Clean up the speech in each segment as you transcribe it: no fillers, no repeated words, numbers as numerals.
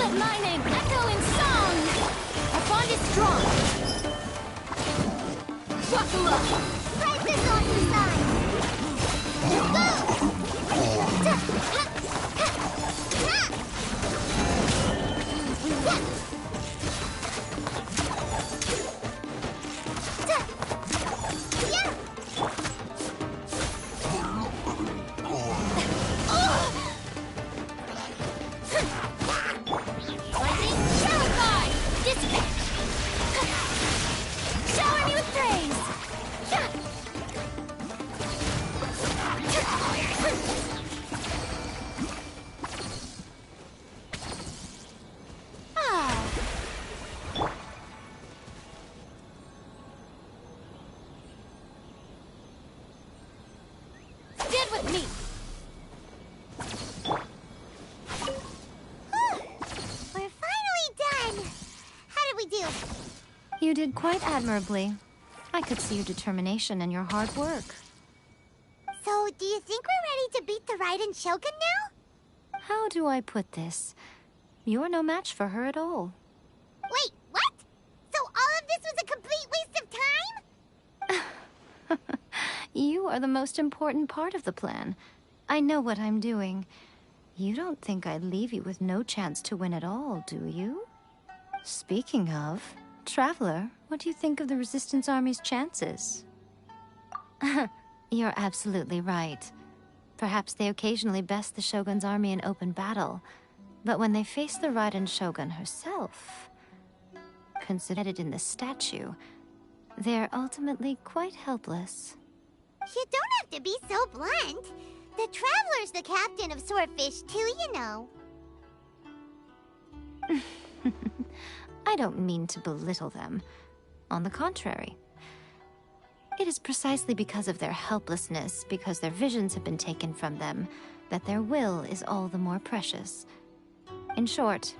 Let my name echo in song! Our bond is strong! Buckle up! Press is on your side! Go! Lightning terrified! Dissipate! Shower me with praise! Ah. Stand with me! We're finally done! How did we do? You did quite admirably. I could see your determination and your hard work. So, do you think we're ready to beat the Raiden Shogun now? How do I put this? You're no match for her at all. Wait, what? So all of this was a complete waste of time? You are the most important part of the plan. I know what I'm doing. You don't think I'd leave you with no chance to win at all, do you? Speaking of, Traveler, what do you think of the Resistance Army's chances? You're absolutely right. Perhaps they occasionally best the Shogun's army in open battle, but when they face the Raiden Shogun herself, considered in the statue, they're ultimately quite helpless. You don't have to be so blunt. The Traveler's the captain of Swordfish too, you know. I don't mean to belittle them. On the contrary. It is precisely because of their helplessness, because their visions have been taken from them, that their will is all the more precious. In short,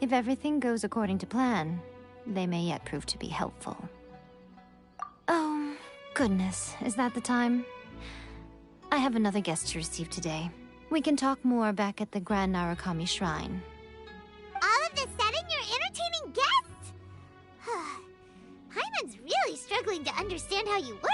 if everything goes according to plan, they may yet prove to be helpful. Oh, goodness, is that the time? I have another guest to receive today. We can talk more back at the Grand Narukami Shrine. All of a sudden, you're entertaining guests? Paimon's really struggling to understand how you work.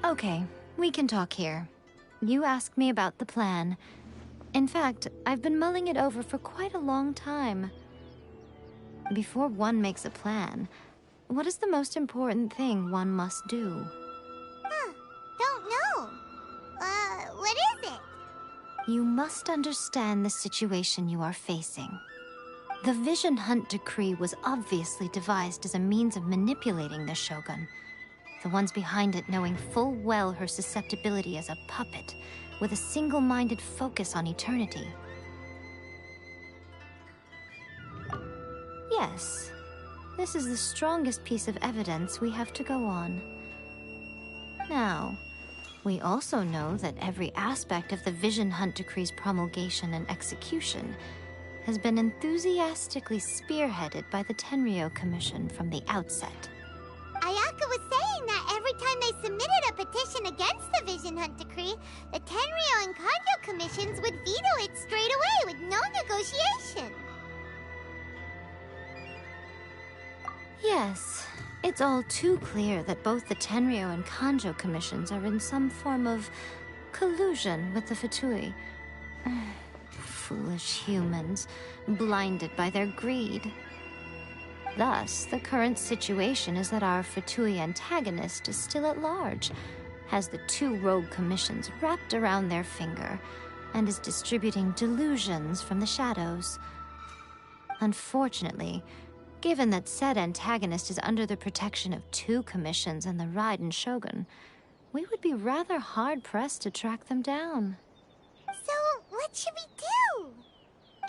Okay, we can talk here. You asked me about the plan. In fact, I've been mulling it over for quite a long time. Before one makes a plan, what is the most important thing one must do? Don't know. What is it? You must understand the situation you are facing. The Vision Hunt Decree was obviously devised as a means of manipulating the Shogun. The ones behind it knowing full well her susceptibility as a puppet, with a single-minded focus on eternity. Yes, this is the strongest piece of evidence we have to go on. Now, we also know that every aspect of the Vision Hunt Decree's promulgation and execution has been enthusiastically spearheaded by the Tenryou Commission from the outset. Ayaka was saying that every time they submitted a petition against the Vision Hunt Decree, the Tenryou and Kanjo commissions would veto it straight away with no negotiation. Yes, it's all too clear that both the Tenryou and Kanjo commissions are in some form of collusion with the Fatui. Foolish humans, blinded by their greed. Thus, the current situation is that our Fatui antagonist is still at large, has the two rogue commissions wrapped around their finger, and is distributing delusions from the shadows. Unfortunately, given that said antagonist is under the protection of two commissions and the Raiden Shogun, we would be rather hard-pressed to track them down. So, what should we do?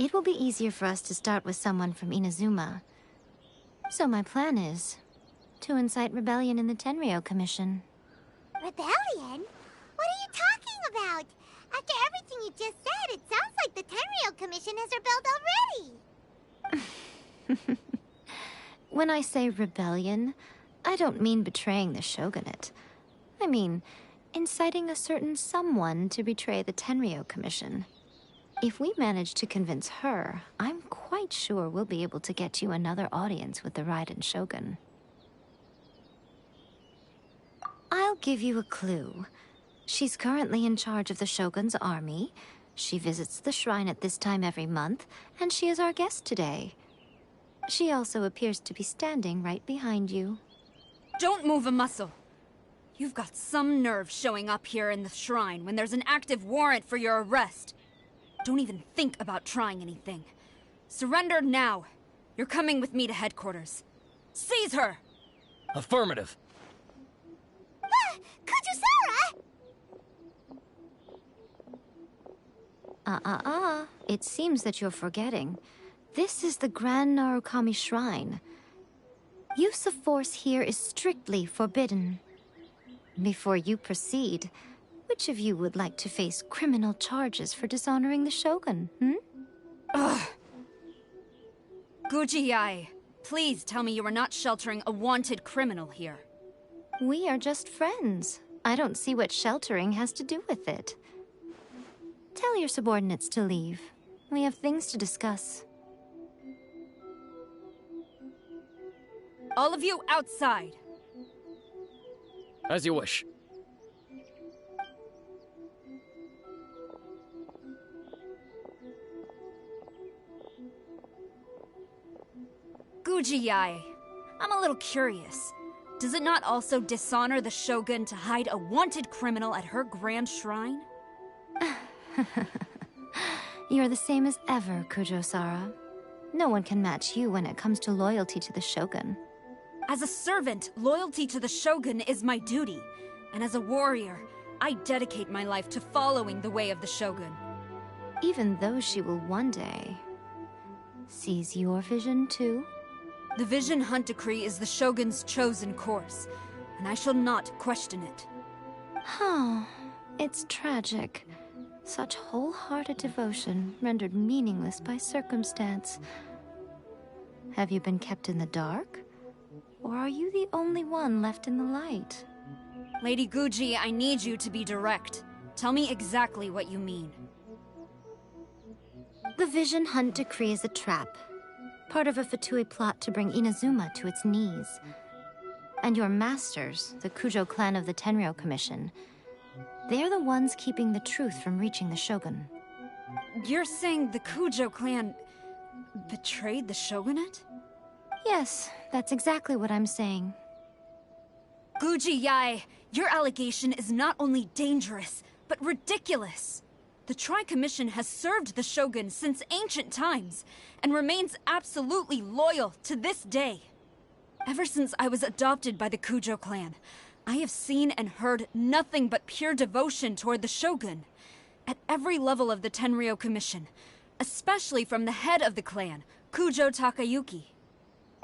It will be easier for us to start with someone from Inazuma. So my plan is to incite rebellion in the Tenryou Commission. Rebellion? What are you talking about? After everything you just said, it sounds like the Tenryou Commission has rebelled already. When I say rebellion, I don't mean betraying the shogunate. I mean, inciting a certain someone to betray the Tenryou Commission. If we manage to convince her, I'm quite sure we'll be able to get you another audience with the Raiden Shogun. I'll give you a clue. She's currently in charge of the Shogun's army. She visits the shrine at this time every month, and she is our guest today. She also appears to be standing right behind you. Don't move a muscle. You've got some nerve showing up here in the shrine when there's an active warrant for your arrest. Don't even think about trying anything. Surrender now. You're coming with me to headquarters. Seize her! Affirmative. Kujusara! It seems that you're forgetting. This is the Grand Narukami Shrine. Use of force here is strictly forbidden. Before you proceed, which of you would like to face criminal charges for dishonoring the Shogun, Ugh. Guji-ai, please tell me you are not sheltering a wanted criminal here. We are just friends. I don't see what sheltering has to do with it. Tell your subordinates to leave. We have things to discuss. All of you outside. As you wish. Guji-ai, I'm a little curious. Does it not also dishonor the Shogun to hide a wanted criminal at her grand shrine? You're the same as ever, Kujo-sara. No one can match you when it comes to loyalty to the Shogun. As a servant, loyalty to the Shogun is my duty. And as a warrior, I dedicate my life to following the way of the Shogun. Even though she will one day seize your vision too? The Vision Hunt Decree is the Shogun's chosen course, and I shall not question it. Oh, it's tragic. Such wholehearted devotion rendered meaningless by circumstance. Have you been kept in the dark? Or are you the only one left in the light? Lady Guji, I need you to be direct. Tell me exactly what you mean. The Vision Hunt Decree is a trap. Part of a Fatui plot to bring Inazuma to its knees. And your masters, the Kujo clan of the Tenryou Commission, they're the ones keeping the truth from reaching the Shogun. You're saying the Kujo clan betrayed the Shogunate? Yes, that's exactly what I'm saying. Guji-ai, your allegation is not only dangerous, but ridiculous. The Tri-Commission has served the Shogun since ancient times, and remains absolutely loyal to this day. Ever since I was adopted by the Kujo clan, I have seen and heard nothing but pure devotion toward the Shogun. At every level of the Tenryou Commission, especially from the head of the clan, Kujo Takayuki.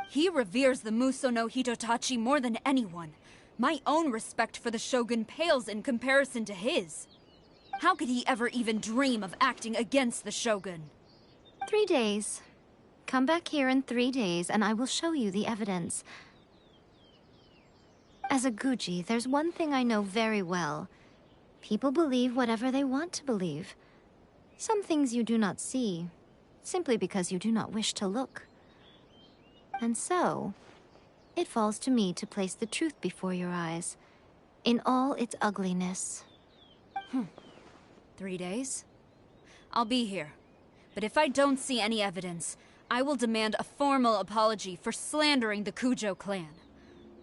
He reveres the Muso no Hitotachi more than anyone. My own respect for the Shogun pales in comparison to his. How could he ever even dream of acting against the Shogun? 3 days. Come back here in 3 days and I will show you the evidence. As a Guji, there's one thing I know very well. People believe whatever they want to believe. Some things you do not see, simply because you do not wish to look. And so, it falls to me to place the truth before your eyes, in all its ugliness. 3 days? I'll be here. But if I don't see any evidence, I will demand a formal apology for slandering the Kujo clan.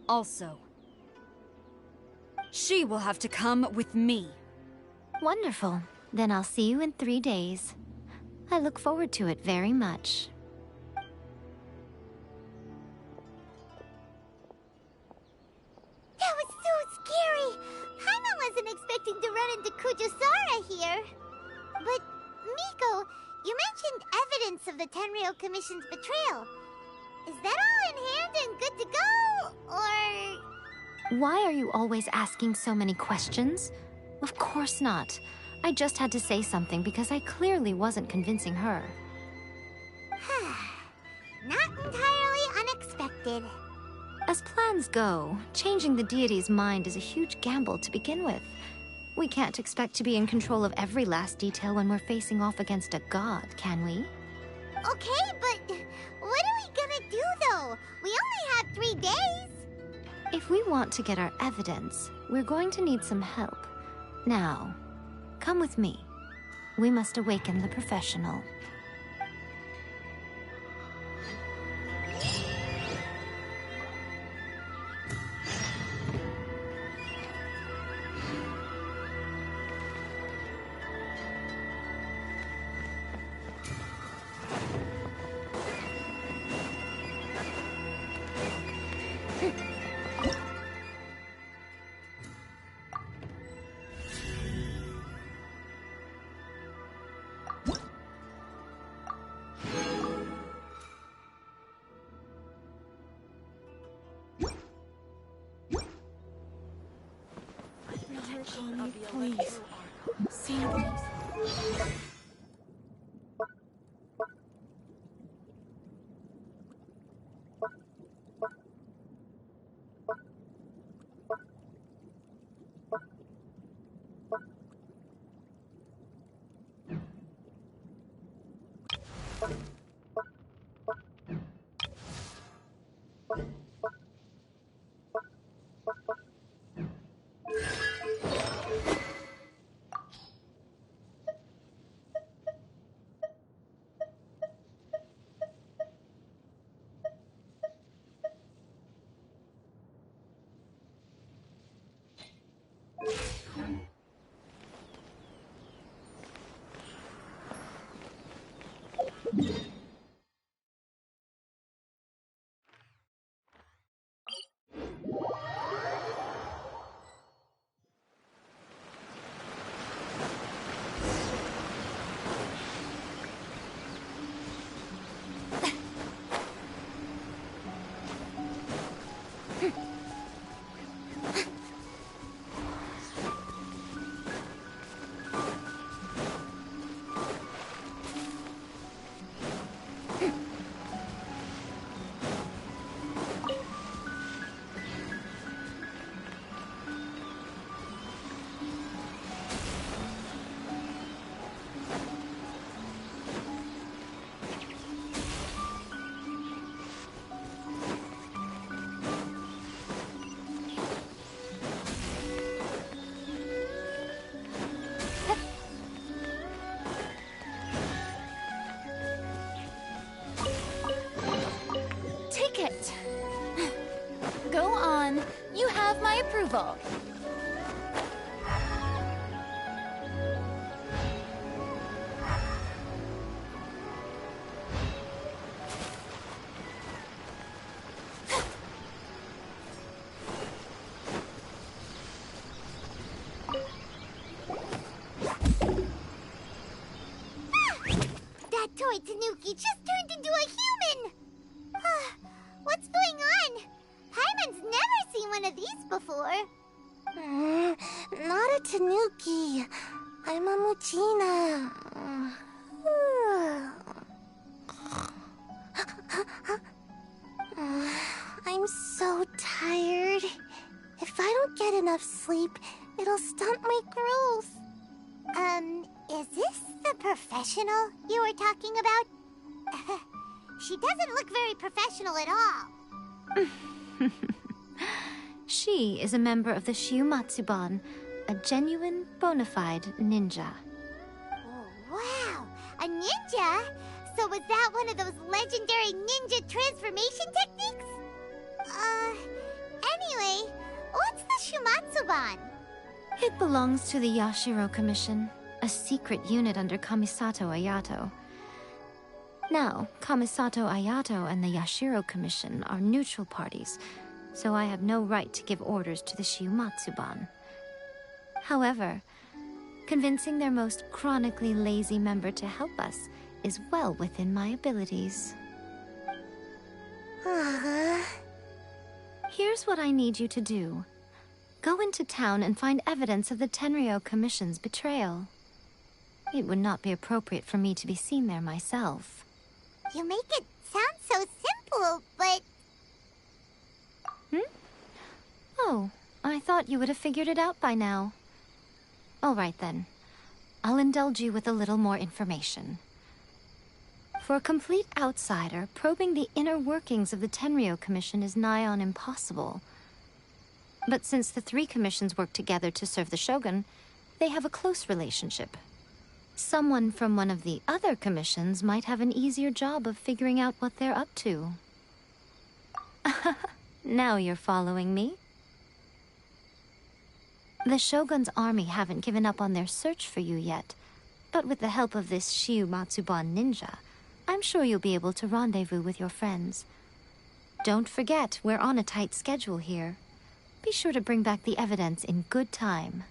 Also, she will have to come with me. Wonderful. Then I'll see you in 3 days. I look forward to it very much. That was so scary! Paimon wasn't expecting to run into Kujusara here. But, Miko, you mentioned evidence of the Tenryou Commission's betrayal. Is that all in hand and good to go, or...? Why are you always asking so many questions? Of course not. I just had to say something because I clearly wasn't convincing her. Not entirely unexpected. As plans go, changing the deity's mind is a huge gamble to begin with. We can't expect to be in control of every last detail when we're facing off against a god, can we? Okay, but what are we gonna do, though? We only have 3 days. If we want to get our evidence, we're going to need some help. Now, come with me. We must awaken the professional. Please. See this. Go on. You have my approval. That toy Tanuki just turned into a human! What's going on? Paimon's never seen one of these before. Not a Tanuki. I'm a Muchina. I'm so tired. If I don't get enough sleep, it'll stunt my growth. Is this the professional you were talking about? She doesn't look very professional at all. She is a member of the Shiumatsuban, a genuine, bona fide ninja. Oh, wow! A ninja? So was that one of those legendary ninja transformation techniques? Anyway, what's the Shiumatsuban? It belongs to the Yashiro Commission, a secret unit under Kamisato Ayato. Now, Kamisato Ayato and the Yashiro Commission are neutral parties, so I have no right to give orders to the Shiumatsuban. However, convincing their most chronically lazy member to help us is well within my abilities. Here's what I need you to do. Go into town and find evidence of the Tenryou Commission's betrayal. It would not be appropriate for me to be seen there myself. You make it sound so simple, but... Oh, I thought you would have figured it out by now. All right then. I'll indulge you with a little more information. For a complete outsider, probing the inner workings of the Tenryou Commission is nigh on impossible. But since the three commissions work together to serve the Shogun, they have a close relationship. Someone from one of the other commissions might have an easier job of figuring out what they're up to. Now you're following me. The Shogun's army haven't given up on their search for you yet, but with the help of this Shiu Matsuban ninja, I'm sure you'll be able to rendezvous with your friends. Don't forget, we're on a tight schedule here. Be sure to bring back the evidence in good time.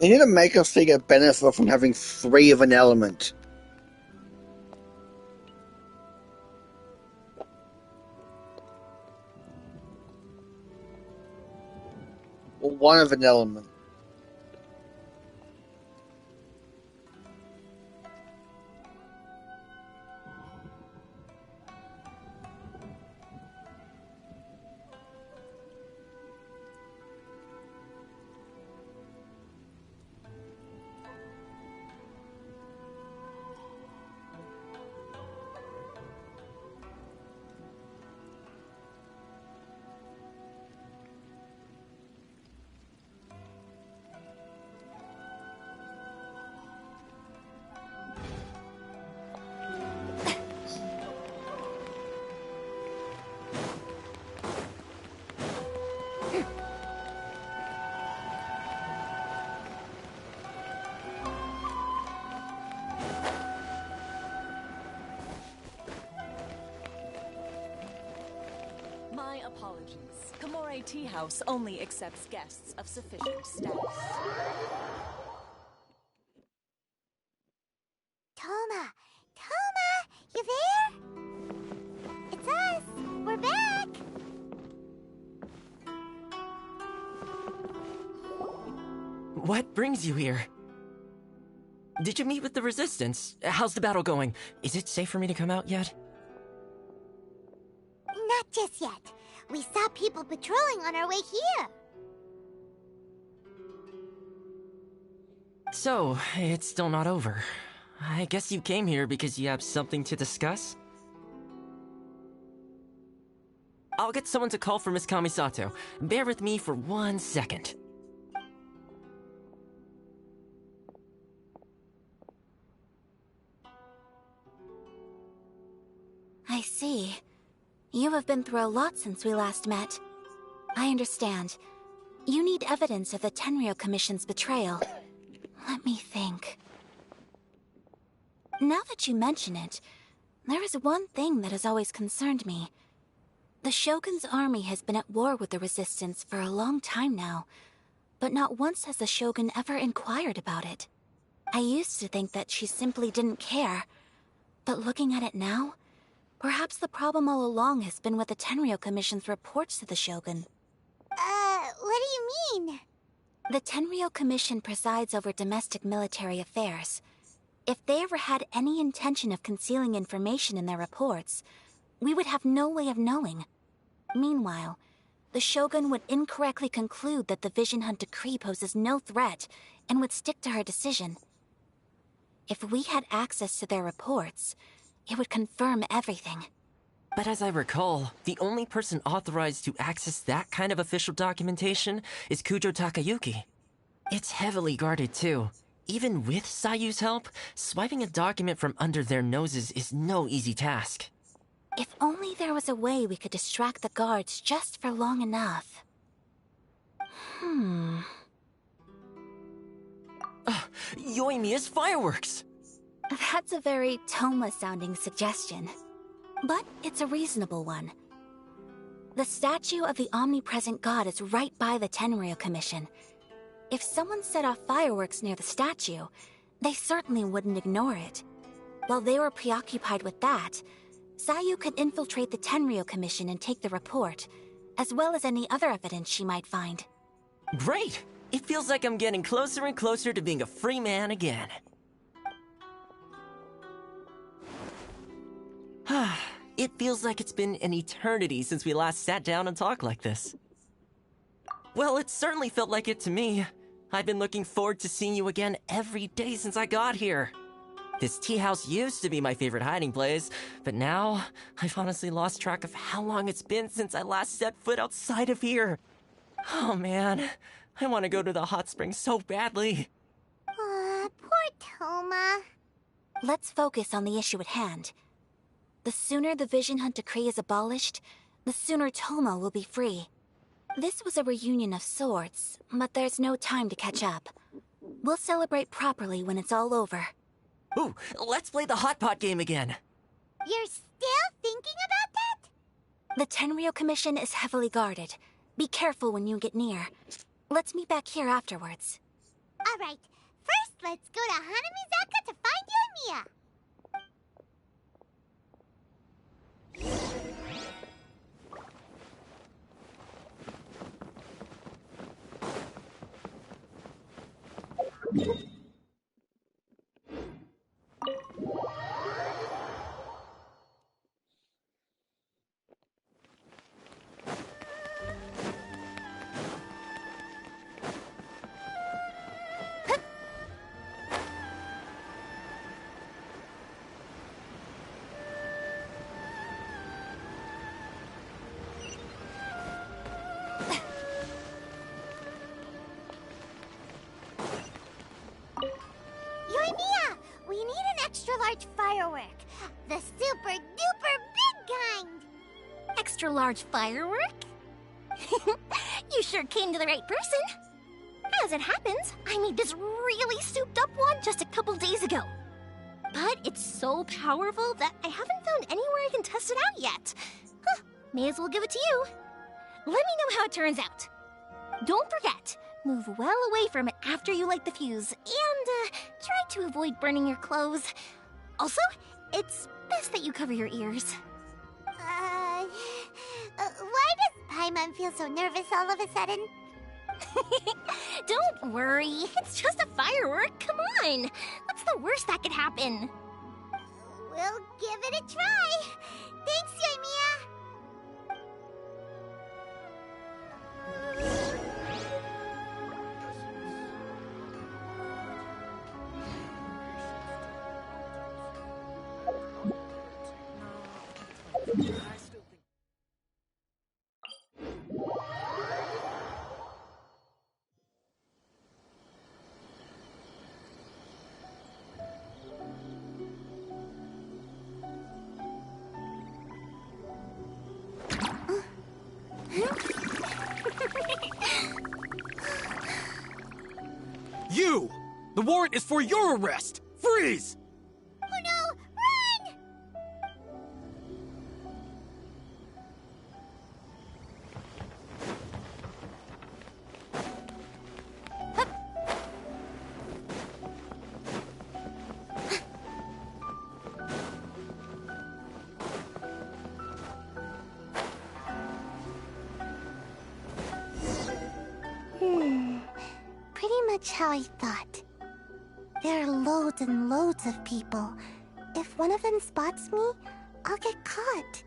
They need to make us see a benefit from having three of an element. Or one of an element. apologies. Kamore Tea House only accepts guests of sufficient status. Toma! Toma! You there? It's us! We're back! What brings you here? Did you meet with the Resistance? How's the battle going? Is it safe for me to come out yet? Not just yet. We saw people patrolling on our way here. So, it's still not over. I guess you came here because you have something to discuss? I'll get someone to call for Miss Kamisato. Bear with me for 1 second. I see. You have been through a lot since we last met. I understand. You need evidence of the Tenryou Commission's betrayal. Let me think. Now that you mention it, there is one thing that has always concerned me. The Shogun's army has been at war with the Resistance for a long time now, but not once has the Shogun ever inquired about it. I used to think that she simply didn't care, but looking at it now, perhaps the problem all along has been with the Tenryou Commission's reports to the Shogun. What do you mean? The Tenryou Commission presides over domestic military affairs. If they ever had any intention of concealing information in their reports, we would have no way of knowing. Meanwhile, the Shogun would incorrectly conclude that the Vision Hunt decree poses no threat and would stick to her decision. If we had access to their reports, it would confirm everything. But as I recall, the only person authorized to access that kind of official documentation is Kujo Takayuki. It's heavily guarded too. Even with Sayu's help, swiping a document from under their noses is no easy task. If only there was a way we could distract the guards just for long enough. Yoimiya's fireworks! That's a very Toma-sounding suggestion. But it's a reasonable one. The statue of the omnipresent god is right by the Tenryou Commission. If someone set off fireworks near the statue, they certainly wouldn't ignore it. While they were preoccupied with that, Sayu could infiltrate the Tenryou Commission and take the report, as well as any other evidence she might find. Great! It feels like I'm getting closer and closer to being a free man again. It feels like it's been an eternity since we last sat down and talked like this. Well, it certainly felt like it to me. I've been looking forward to seeing you again every day since I got here. This tea house used to be my favorite hiding place, but now I've honestly lost track of how long it's been since I last set foot outside of here. Oh man, I want to go to the hot springs so badly. Poor Toma. Let's focus on the issue at hand. The sooner the Vision Hunt decree is abolished, the sooner Toma will be free. This was a reunion of sorts, but there's no time to catch up. We'll celebrate properly when it's all over. Ooh, let's play the hot pot game again. You're still thinking about that? The Tenryou Commission is heavily guarded. Be careful when you get near. Let's meet back here afterwards. Alright, first let's go to Hanamizaka to find Yoimiya. Yoimiya, we need an extra-large firework. The super-duper big kind. Extra-large firework? You sure came to the right person. As it happens, I made this really souped-up one just a couple days ago. But it's so powerful that I haven't found anywhere I can test it out yet. Huh, may as well give it to you. Let me know how it turns out. Don't forget, move well away from it after you light the fuse, and try to avoid burning your clothes. Also, it's best that you cover your ears. Why does Paimon feel so nervous all of a sudden? Don't worry, it's just a firework, come on! What's the worst that could happen? We'll give it a try. Thanks, Yoimiya. You! The warrant is for your arrest! Freeze! Oh no! Run! Pretty much how I thought. There are loads and loads of people. If one of them spots me, I'll get caught.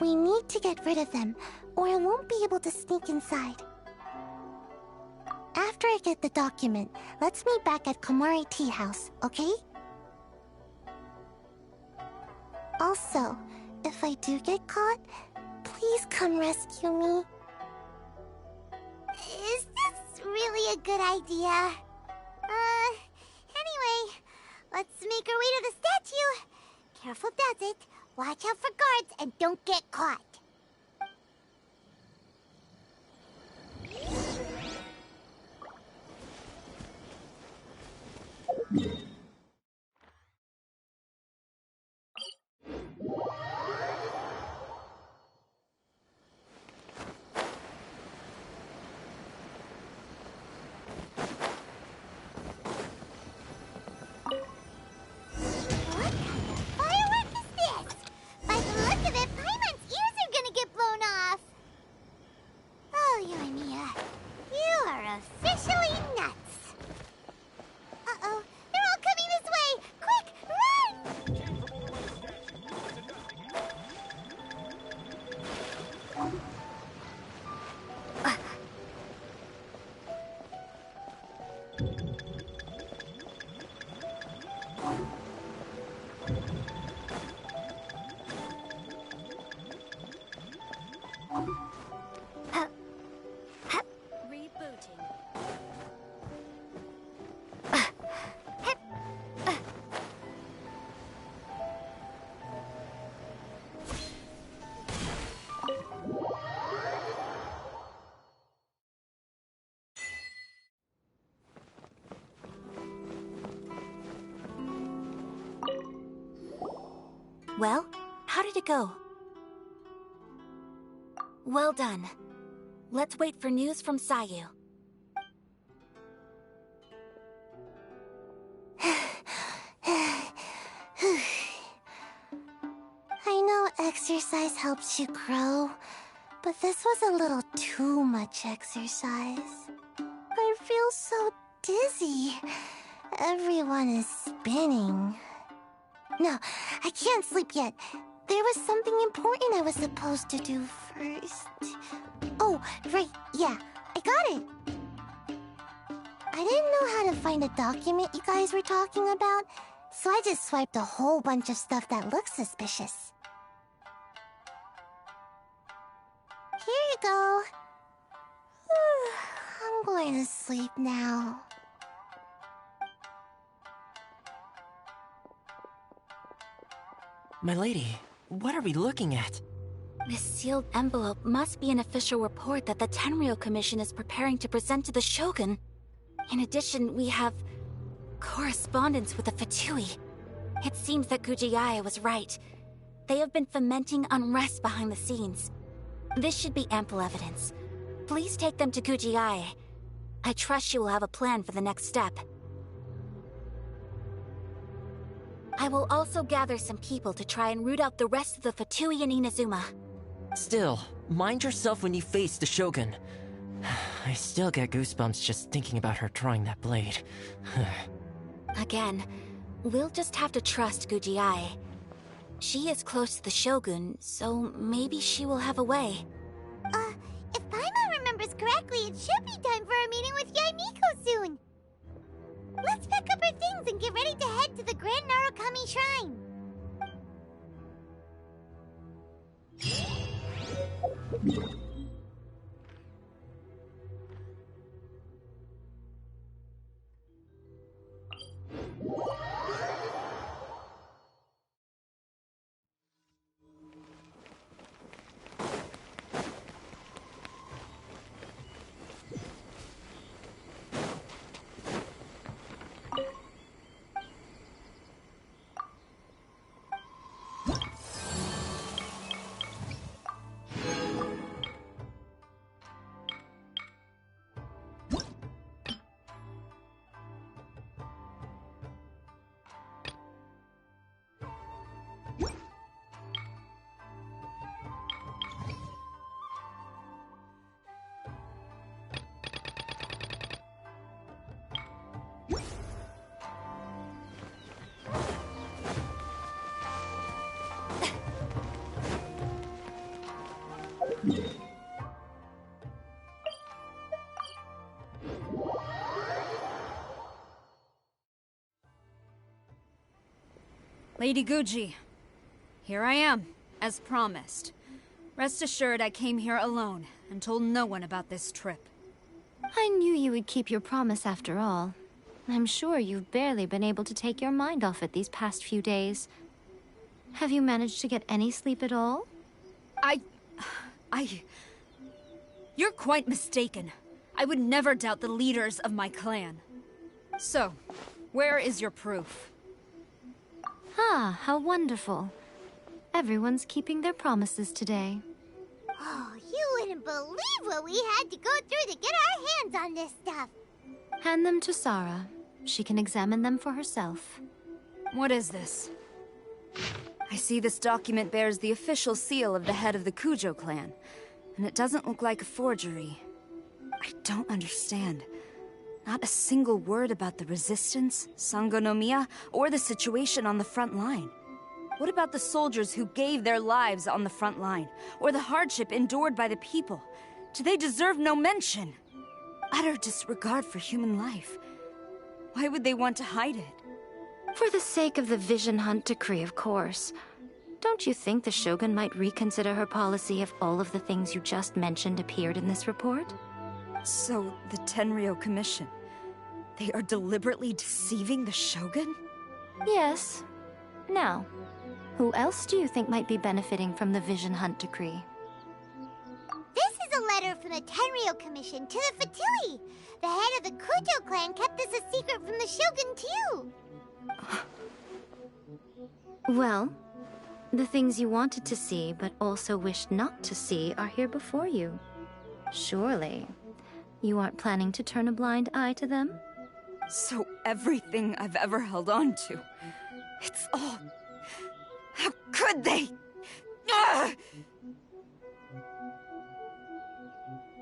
We need to get rid of them, or I won't be able to sneak inside. After I get the document, let's meet back at Komari Tea House, okay? Also, if I do get caught, please come rescue me. Is this really a good idea? Anyway, let's make our way to the statue. Careful does it. Watch out for guards and don't get caught. Well, how did it go? Well done. Let's wait for news from Sayu. I know exercise helps you grow, but this was a little too much exercise. I feel so dizzy. Everyone is spinning. No, I can't sleep yet. There was something important I was supposed to do first. Oh, right, yeah, I got it. I didn't know how to find a document you guys were talking about, so I just swiped a whole bunch of stuff that looks suspicious. Here you go. I'm going to sleep now. My lady, what are we looking at? This sealed envelope must be an official report that the Tenryou Commission is preparing to present to the Shogun. In addition, we have correspondence with the Fatui. It seems that Gujiyaya was right. They have been fomenting unrest behind the scenes. This should be ample evidence. Please take them to Kuji-ai. I trust she will have a plan for the next step. I will also gather some people to try and root out the rest of the Fatui in Inazuma. Still, mind yourself when you face the Shogun. I still get goosebumps just thinking about her drawing that blade. Again, we'll just have to trust Kuji-ai. She is close to the Shogun, so maybe she will have a way. If Paimon remembers correctly, it should be time for a meeting with Yaimiko soon. Let's pack up our things and get ready to head to the Grand Narukami Shrine. Lady Guji, here I am, as promised. Rest assured I came here alone and told no one about this trip. I knew you would keep your promise after all. I'm sure you've barely been able to take your mind off it these past few days. Have you managed to get any sleep at all? You're quite mistaken. I would never doubt the leaders of my clan. So, where is your proof? Ah, how wonderful. Everyone's keeping their promises today. Oh, you wouldn't believe what we had to go through to get our hands on this stuff. Hand them to Sarah. She can examine them for herself. What is this? I see this document bears the official seal of the head of the Kujo clan, and it doesn't look like a forgery. I don't understand. Not a single word about the resistance, Sangonomiya, or the situation on the front line. What about the soldiers who gave their lives on the front line, or the hardship endured by the people? Do they deserve no mention? Utter disregard for human life. Why would they want to hide it? For the sake of the Vision Hunt decree, of course. Don't you think the Shogun might reconsider her policy if all of the things you just mentioned appeared in this report? So, the Tenryou Commission, they are deliberately deceiving the Shogun? Yes. Now, who else do you think might be benefiting from the Vision Hunt decree? This is a letter from the Tenryou Commission to the Fatui. The head of the Kujo clan kept this a secret from the Shogun, too. Well, the things you wanted to see but also wished not to see are here before you. Surely, you aren't planning to turn a blind eye to them? So everything I've ever held on to, it's all... How could they? Ugh!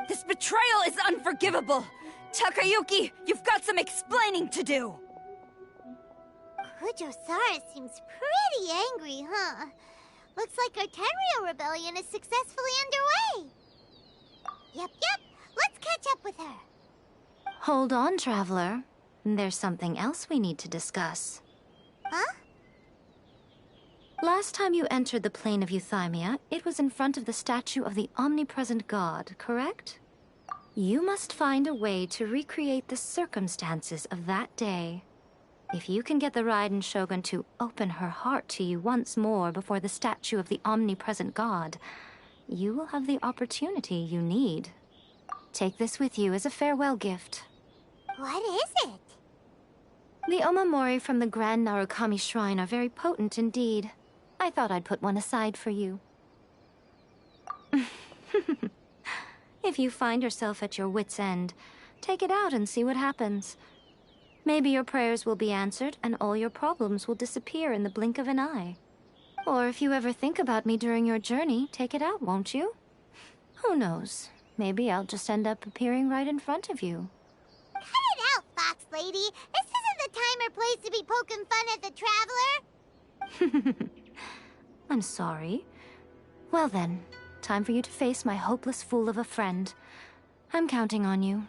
This betrayal is unforgivable! Takayuki, you've got some explaining to do! Kujo-Sara seems pretty angry, huh? Looks like our Tenryou rebellion is successfully underway. Yep. Let's catch up with her. Hold on, Traveler. There's something else we need to discuss. Huh? Last time you entered the plane of Euthymia, it was in front of the statue of the omnipresent god, correct? You must find a way to recreate the circumstances of that day. If you can get the Raiden Shogun to open her heart to you once more before the statue of the omnipresent god, you will have the opportunity you need. Take this with you as a farewell gift. What is it? The omamori from the Grand Narukami Shrine are very potent indeed. I thought I'd put one aside for you. If you find yourself at your wit's end, take it out and see what happens. Maybe your prayers will be answered and all your problems will disappear in the blink of an eye. Or if you ever think about me during your journey, take it out, won't you? Who knows? Maybe I'll just end up appearing right in front of you. Cut it out, Fox Lady. This isn't the time or place to be poking fun at the Traveler. I'm sorry. Well then, time for you to face my hopeless fool of a friend. I'm counting on you.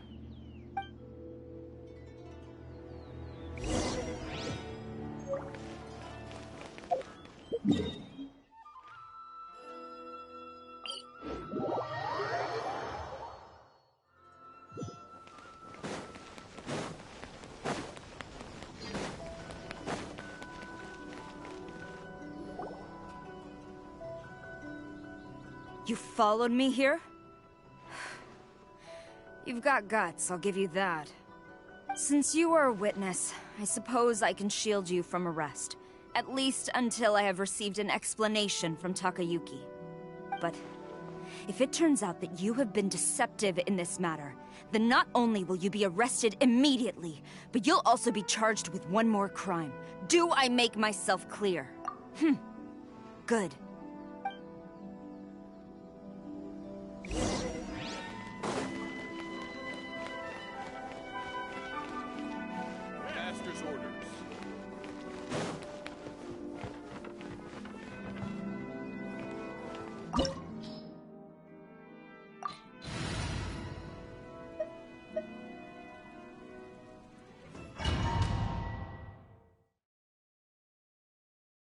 You followed me here? You've got guts, I'll give you that. Since you are a witness, I suppose I can shield you from arrest. At least until I have received an explanation from Takayuki. But if it turns out that you have been deceptive in this matter, then not only will you be arrested immediately, but you'll also be charged with one more crime. Do I make myself clear? Good. Master's orders.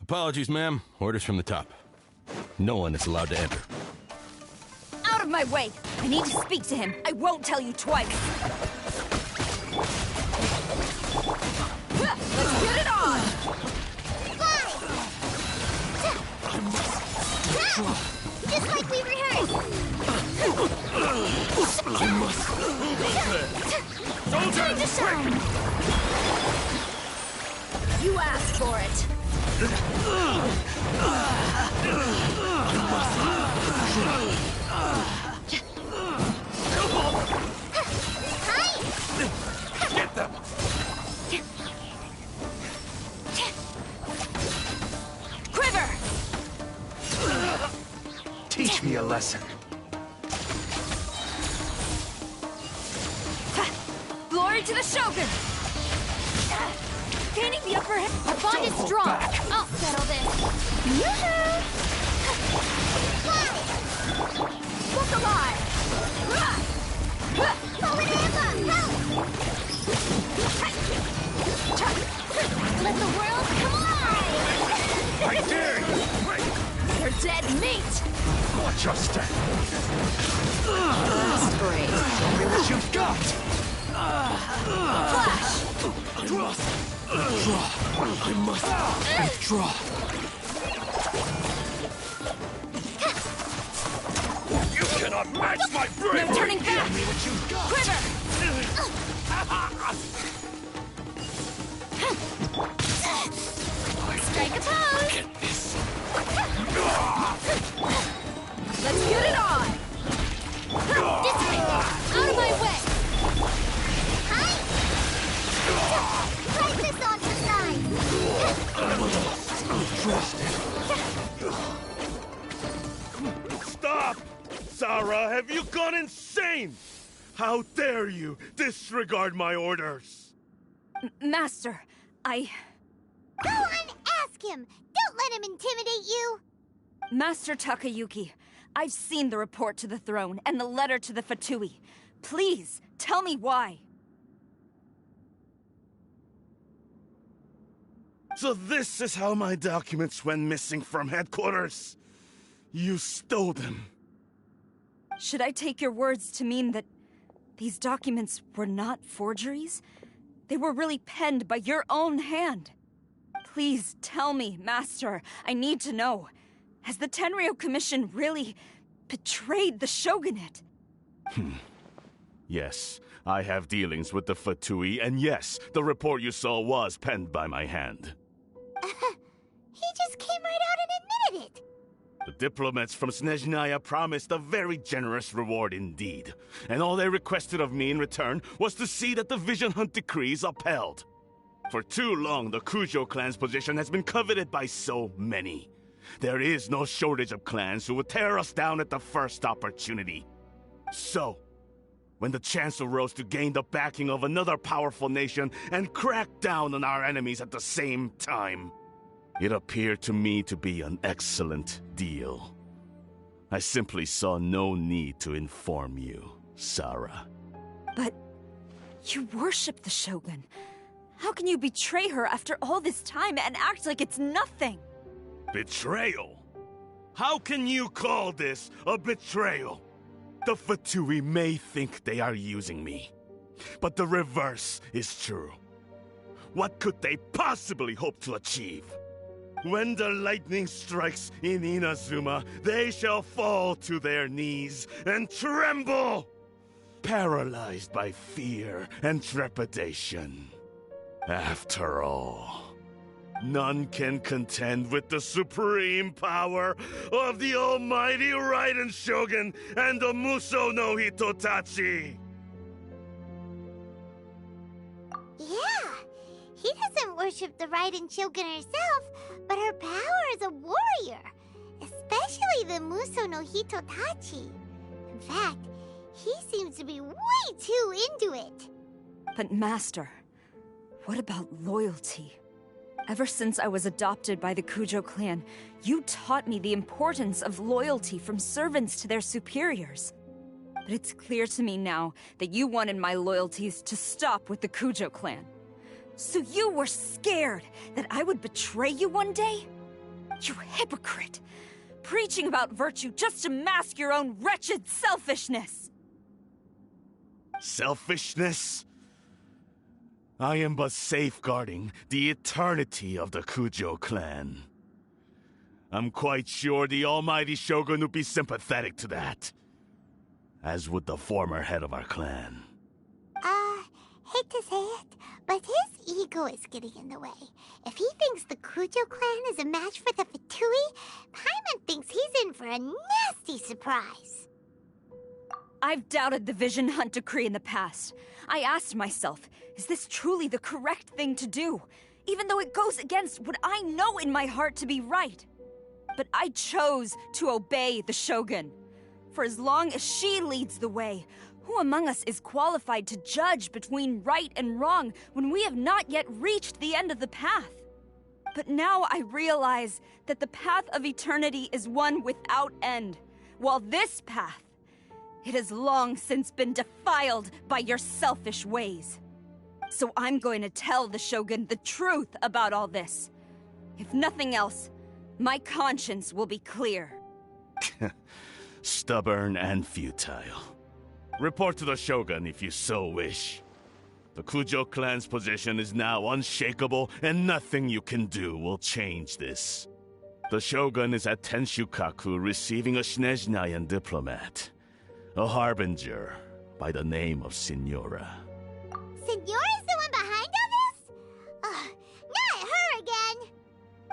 Apologies, ma'am. Orders from the top. No one is allowed to enter. Out of my way! I need to speak to him. I won't tell you twice. Let's get it on! Just like we rehearsed. Soldier! To shine. You asked for it. Get them! Quiver! Teach me a lesson. Glory to the Shogun! Gaining the upper hand. Our bond is strong. I'll settle this. Look alive! Let the world come alive! I dare you! You're dead meat! Watch your step! That's great. Show me what you've got! Flash! Draw! I must withdraw. You cannot match my bravery! No turning back! Show me what you've got! Quiver! Strike a pose! Get this! Let's get it on! This way! Out of my way! Right this on the side. Stop! Sarah, have you gone insane? How dare you disregard my orders? Master, I... Go and ask him. Don't let him intimidate you. Master Takayuki, I've seen the report to the throne and the letter to the Fatui. Please, tell me why. So this is how my documents went missing from headquarters. You stole them. Should I take your words to mean that these documents were not forgeries? They were really penned by your own hand. Please tell me, Master. I need to know. Has the Tenryou Commission really betrayed the Shogunate? Yes, I have dealings with the Fatui, and yes, the report you saw was penned by my hand. He just came right out and admitted it. The diplomats from Snezhnaya promised a very generous reward indeed, and all they requested of me in return was to see that the Vision Hunt decree is upheld. For too long, the Kujo clan's position has been coveted by so many. There is no shortage of clans who would tear us down at the first opportunity. So, when the chance arose to gain the backing of another powerful nation and crack down on our enemies at the same time, it appeared to me to be an excellent deal. I simply saw no need to inform you, Sarah. But you worship the Shogun. How can you betray her after all this time and act like it's nothing? Betrayal? How can you call this a betrayal? The Fatui may think they are using me, but the reverse is true. What could they possibly hope to achieve? When the lightning strikes in Inazuma, they shall fall to their knees and tremble, paralyzed by fear and trepidation. After all, none can contend with the supreme power of the almighty Raiden Shogun and the Muso no Hitotachi! Yeah, he doesn't worship the Raiden Shogun herself, but her power as a warrior, especially the Muso no Hitotachi. In fact, he seems to be way too into it. But Master, what about loyalty? Ever since I was adopted by the Kujo clan, you taught me the importance of loyalty from servants to their superiors. But it's clear to me now that you wanted my loyalties to stop with the Kujo clan. So you were scared that I would betray you one day? You hypocrite! Preaching about virtue just to mask your own wretched selfishness! Selfishness? I am but safeguarding the eternity of the Kujo clan. I'm quite sure the almighty Shogun would be sympathetic to that. As would the former head of our clan. Hate to say it, but his ego is getting in the way. If he thinks the Kujo clan is a match for the Fatui, Paimon thinks he's in for a nasty surprise. I've doubted the Vision Hunt decree in the past. I asked myself, is this truly the correct thing to do? Even though it goes against what I know in my heart to be right. But I chose to obey the Shogun. For as long as she leads the way, who among us is qualified to judge between right and wrong when we have not yet reached the end of the path? But now I realize that the path of eternity is one without end, while this path, it has long since been defiled by your selfish ways. So I'm going to tell the Shogun the truth about all this. If nothing else, my conscience will be clear. Stubborn and futile. Report to the Shogun if you so wish. The Kujo clan's position is now unshakable, and nothing you can do will change this. The Shogun is at Tenshukaku receiving a Snezhnayan diplomat. A harbinger by the name of Signora. Signora's the one behind all this? Not her again!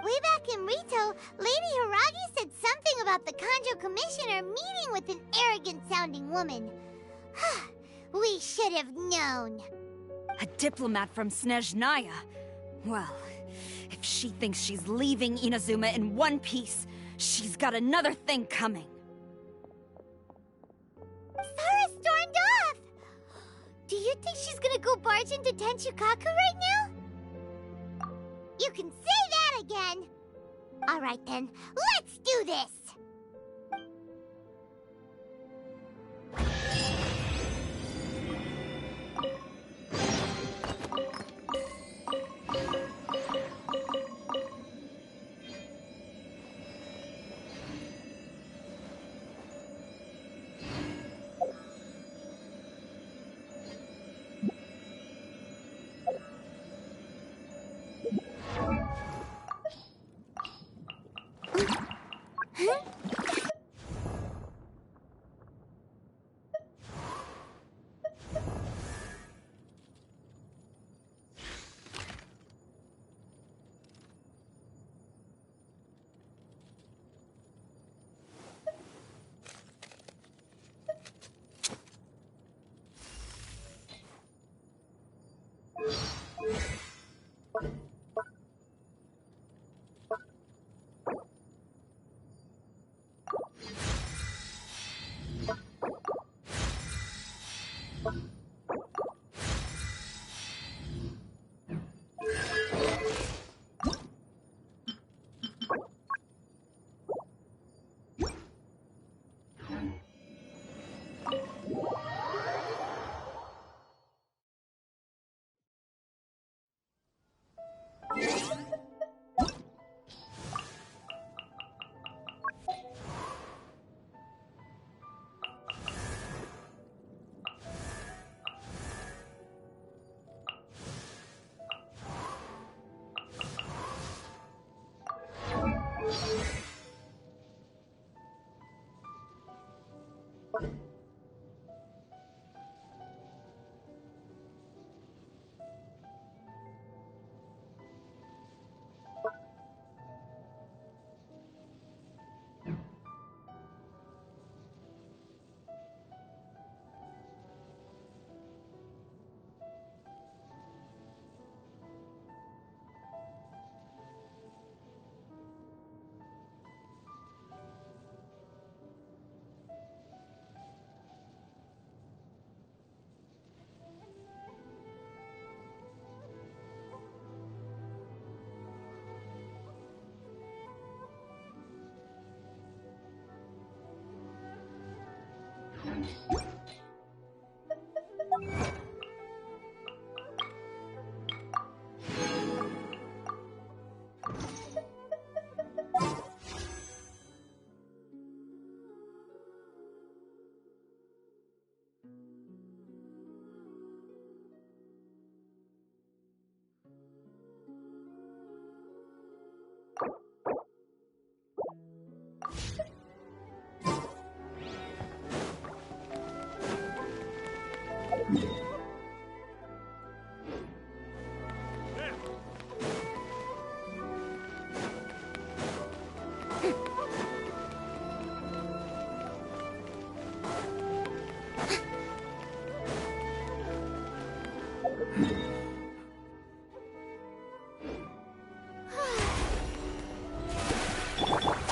Way back in Rito, Lady Hiragi said something about the Kanjo Commissioner meeting with an arrogant-sounding woman. We should have known. A diplomat from Snezhnaya? Well, if she thinks she's leaving Inazuma in one piece, she's got another thing coming. Sarah stormed off! Do you think she's gonna go barge into Tenshukaku right now? You can say that again! Alright then, let's do this!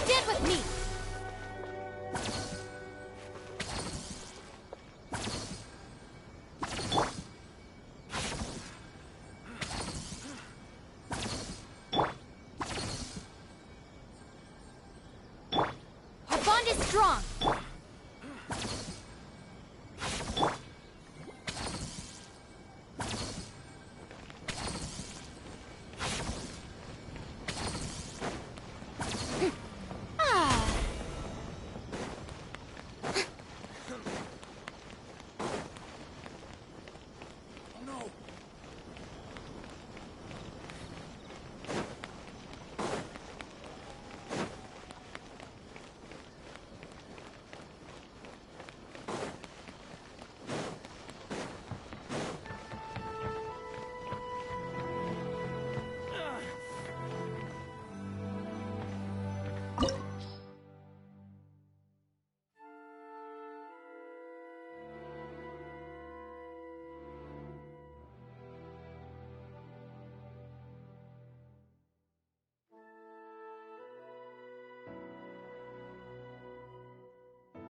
Stand with me! Our bond is strong!